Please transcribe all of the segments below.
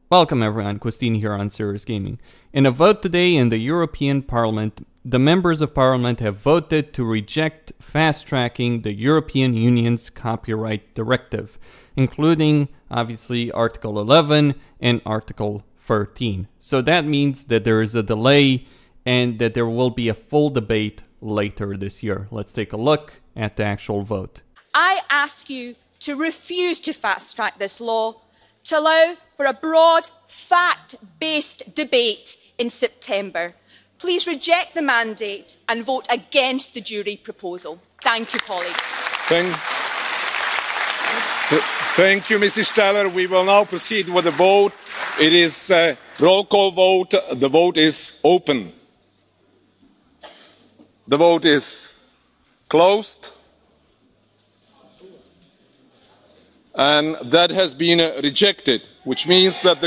Welcome everyone, Christine here on Serious Gaming. In a vote today in the European Parliament, the members of Parliament have voted to reject fast-tracking the European Union's copyright directive, including, obviously, Article 11 and Article 13. So that means that there is a delay and that there will be a full debate later this year. Let's take a look at the actual vote. I ask you to refuse to fast-track this law, to allow for a broad, fact-based debate in September. Please reject the mandate and vote against the jury proposal. Thank you, colleagues. Thank you, Mrs. Steller. We will now proceed with the vote. It is a roll call vote. The vote is open. The vote is closed. And that has been rejected, which means that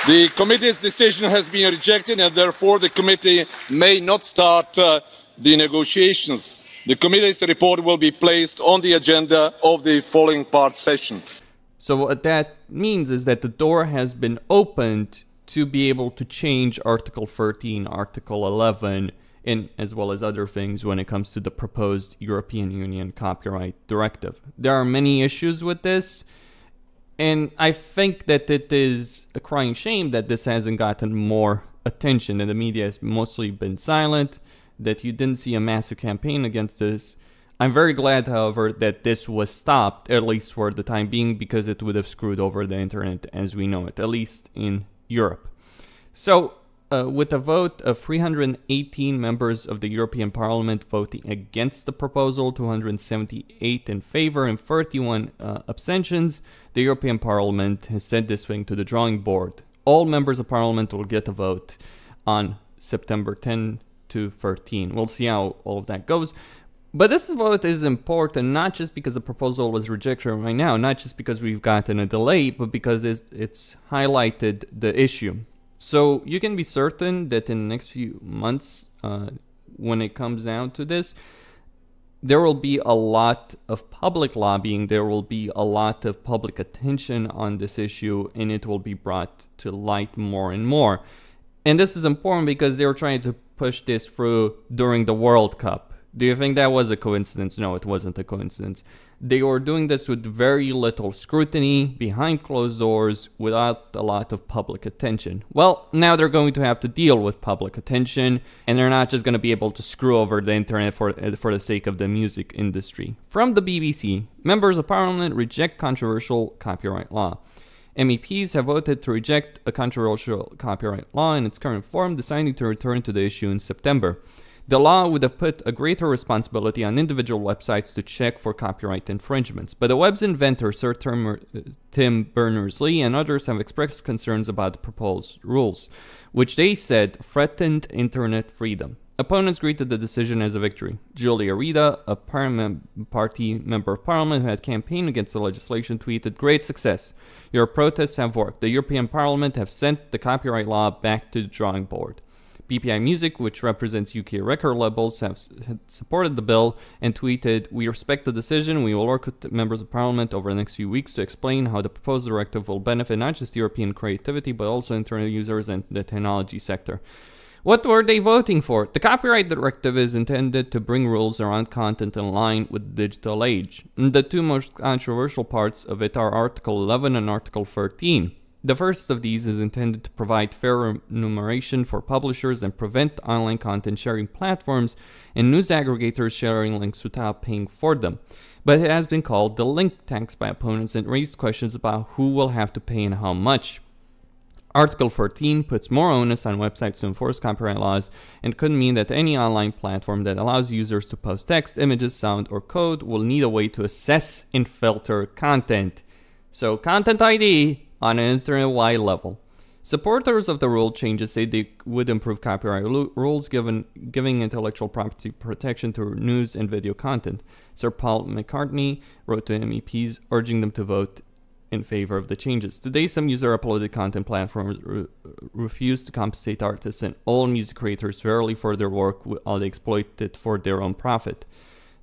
the committee's decision has been rejected, and therefore the committee may not start the negotiations. The committee's report will be placed on the agenda of the following part session. So what that means is that the door has been opened to be able to change Article 13, Article 11, and as well as other things when it comes to the proposed European Union copyright directive. There are many issues with this, and I think that it is a crying shame that this hasn't gotten more attention, and the media has mostly been silent, that you didn't see a massive campaign against this. I'm very glad, however, that this was stopped, at least for the time being, because it would have screwed over the internet as we know it, at least in Europe. So, with a vote of 318 members of the European Parliament voting against the proposal, 278 in favor and 31 abstentions, the European Parliament has sent this thing to the drawing board. All members of Parliament will get a vote on September 10 to 13. We'll see how all of that goes. But this vote is important not just because the proposal was rejected right now, not just because we've gotten a delay, but because it's highlighted the issue. So you can be certain that in the next few months, when it comes down to this, there will be a lot of public lobbying, there will be a lot of public attention on this issue, and it will be brought to light more and more. And this is important because they were trying to push this through during the World Cup. Do you think that was a coincidence? No, it wasn't a coincidence. They were doing this with very little scrutiny, behind closed doors, without a lot of public attention. Well, now they're going to have to deal with public attention, and they're not just going to be able to screw over the internet for the sake of the music industry. From the BBC, members of Parliament reject controversial copyright law. MEPs have voted to reject a controversial copyright law in its current form, deciding to return to the issue in September. The law would have put a greater responsibility on individual websites to check for copyright infringements, but the web's inventor, Sir Tim Berners-Lee, and others have expressed concerns about the proposed rules, which they said threatened internet freedom. Opponents greeted the decision as a victory. Julia Reda, a Party member of Parliament who had campaigned against the legislation, tweeted, "Great success. Your protests have worked. The European Parliament have sent the copyright law back to the drawing board." BPI Music, which represents UK record labels, have supported the bill and tweeted, "We respect the decision. We will work with members of Parliament over the next few weeks to explain how the proposed directive will benefit not just European creativity, but also internet users and the technology sector." What were they voting for? The copyright directive is intended to bring rules around content in line with the digital age. The two most controversial parts of it are Article 11 and Article 13. The first of these is intended to provide fair remuneration for publishers and prevent online content sharing platforms and news aggregators sharing links without paying for them. But it has been called the link tax by opponents and raised questions about who will have to pay and how much. Article 14 puts more onus on websites to enforce copyright laws and could mean that any online platform that allows users to post text, images, sound, or code will need a way to assess and filter content. So Content ID on an internet-wide level. Supporters of the rule changes say they would improve copyright rules, giving intellectual property protection to news and video content. Sir Paul McCartney wrote to MEPs urging them to vote in favor of the changes. Today, some user-uploaded content platforms refuse to compensate artists and all music creators fairly for their work while they exploit it for their own profit.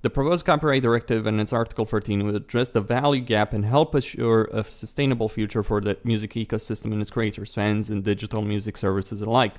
The proposed copyright directive and its Article 13 would address the value gap and help assure a sustainable future for the music ecosystem and its creators, fans, and digital music services alike.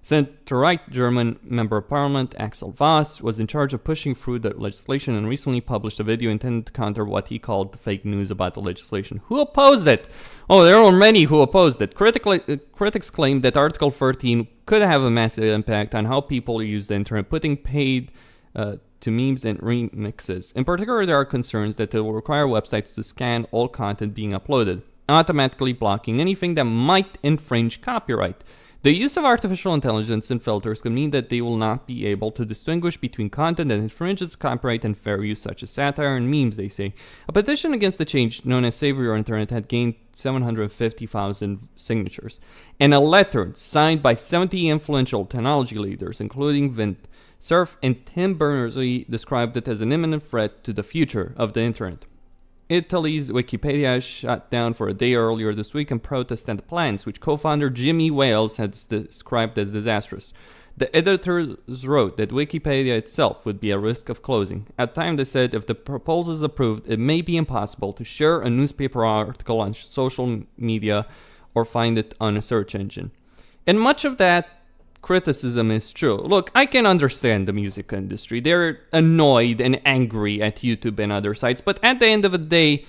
Center-right German Member of Parliament Axel Voss was in charge of pushing through the legislation and recently published a video intended to counter what he called the fake news about the legislation. Who opposed it? Oh, there are many who opposed it. Critics claim that Article 13 could have a massive impact on how people use the internet, putting paid to memes and remixes. In particular, there are concerns that it will require websites to scan all content being uploaded, automatically blocking anything that might infringe copyright. The use of artificial intelligence and filters could mean that they will not be able to distinguish between content that infringes copyright and fair use, such as satire and memes, they say. A petition against the change, known as Save Your Internet, had gained 750,000 signatures, and a letter signed by 70 influential technology leaders, including Vint Cerf and Tim Berners-Lee, described it as an imminent threat to the future of the internet. Italy's Wikipedia shut down for a day earlier this week in protest at the plans, which co-founder Jimmy Wales had described as disastrous. The editors wrote that Wikipedia itself would be at risk of closing. At the time, they said if the proposal is approved, it may be impossible to share a newspaper article on social media or find it on a search engine. And much of that criticism is true. Look, I can understand the music industry. They're annoyed and angry at YouTube and other sites, but at the end of the day,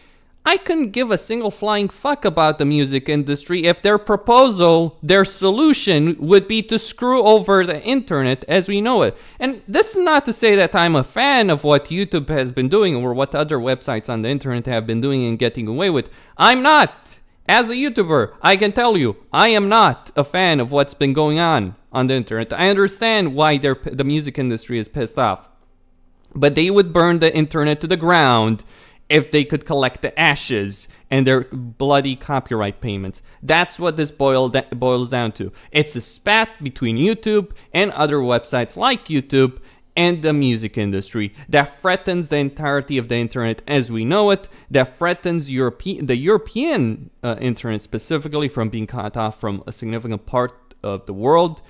I couldn't give a single flying fuck about the music industry if their proposal, their solution, would be to screw over the internet as we know it. And this is not to say that I'm a fan of what YouTube has been doing or what other websites on the internet have been doing and getting away with. I'm not. As a YouTuber, I can tell you, I am not a fan of what's been going on the internet. I understand why the music industry is pissed off. But they would burn the internet to the ground if they could collect the ashes and their bloody copyright payments. That's what this boils down to. It's a spat between YouTube and other websites like YouTube and the music industry that threatens the entirety of the internet as we know it, that threatens the European internet specifically from being cut off from a significant part of the world,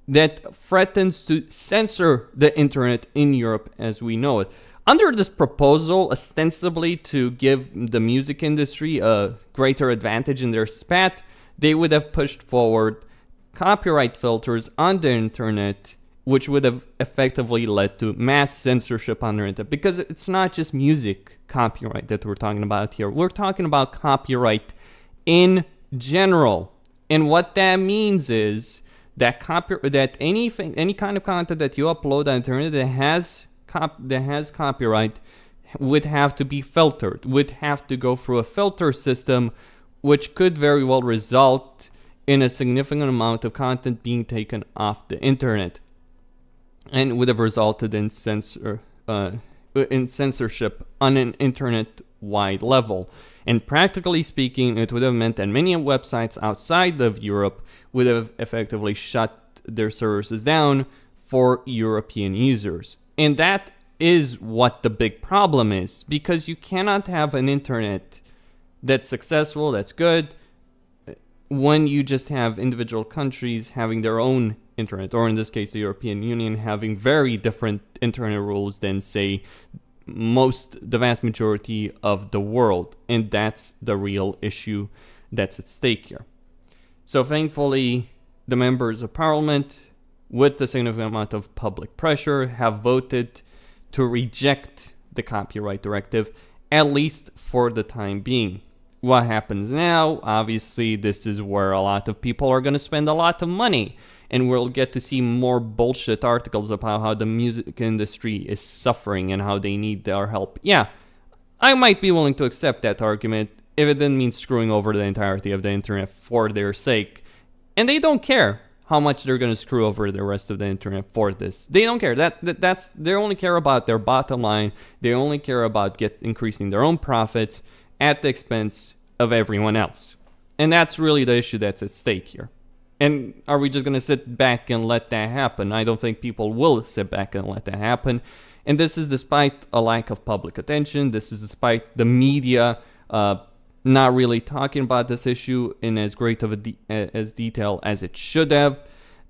that threatens to censor the internet in Europe as we know it. Under this proposal, ostensibly to give the music industry a greater advantage in their spat, they would have pushed forward copyright filters on the internet, which would have effectively led to mass censorship on the internet. Because it's not just music copyright that we're talking about here. We're talking about copyright in general. And what that means is that any kind of content that you upload on the internet that has copyright would have to be filtered, would have to go through a filter system, which could very well result in a significant amount of content being taken off the internet, and would have resulted in censorship on an internet-wide level. And practically speaking, it would have meant that many websites outside of Europe would have effectively shut their services down for European users. And that is what the big problem is, because you cannot have an internet that's successful, that's good, when you just have individual countries having their own internet, or in this case the European Union having very different internet rules than, say, the vast majority of the world. And that's the real issue that's at stake here. So thankfully, the members of parliament, with a significant amount of public pressure, have voted to reject the copyright directive, at least for the time being. What happens now? Obviously, this is where a lot of people are going to spend a lot of money, and we'll get to see more bullshit articles about how the music industry is suffering and how they need our help. Yeah, I might be willing to accept that argument if it didn't mean screwing over the entirety of the internet for their sake. And they don't care how much they're going to screw over the rest of the internet for this. They don't care. They only care about their bottom line. They only care about increasing their own profits at the expense of everyone else. And that's really the issue that's at stake here. And are we just going to sit back and let that happen? I don't think people will sit back and let that happen. And this is despite a lack of public attention. This is despite the media not really talking about this issue in as great of as detail as it should have.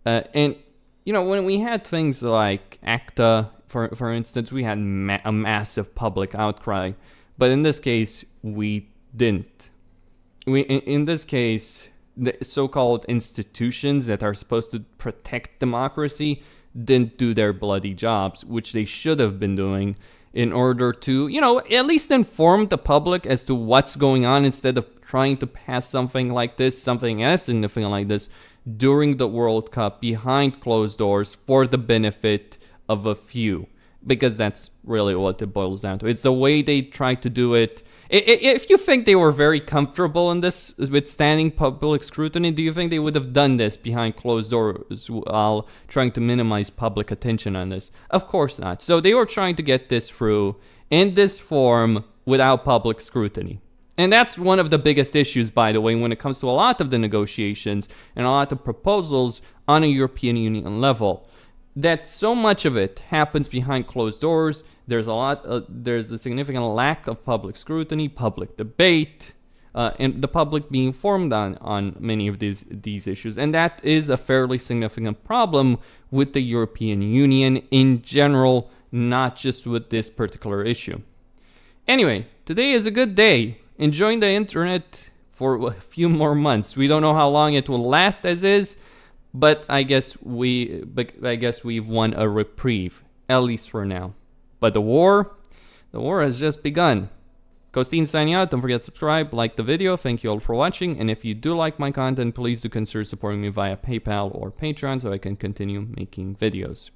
And, you know, when we had things like ACTA For instance, we had a massive public outcry, but in this case, we didn't. In this case, the so-called institutions that are supposed to protect democracy didn't do their bloody jobs, which they should have been doing in order to, you know, at least inform the public as to what's going on instead of trying to pass something like this, something as significant like this, during the World Cup behind closed doors for the benefit of a few. Because that's really what it boils down to. It's the way they try to do it. If you think they were very comfortable in this, withstanding public scrutiny, do you think they would have done this behind closed doors while trying to minimize public attention on this? Of course not. So they were trying to get this through in this form without public scrutiny. And that's one of the biggest issues, by the way, when it comes to a lot of the negotiations and a lot of proposals on a European Union level. That so much of it happens behind closed doors. There's a significant lack of public scrutiny, public debate, and the public being informed on many of these issues. And that is a fairly significant problem with the European Union in general, not just with this particular issue. Anyway, today is a good day. Enjoying the internet for a few more months. We don't know how long it will last as is. But I guess we've won a reprieve, at least for now. But the war has just begun. Costin signing out. Don't forget to subscribe, like the video. Thank you all for watching. And if you do like my content, please do consider supporting me via PayPal or Patreon so I can continue making videos.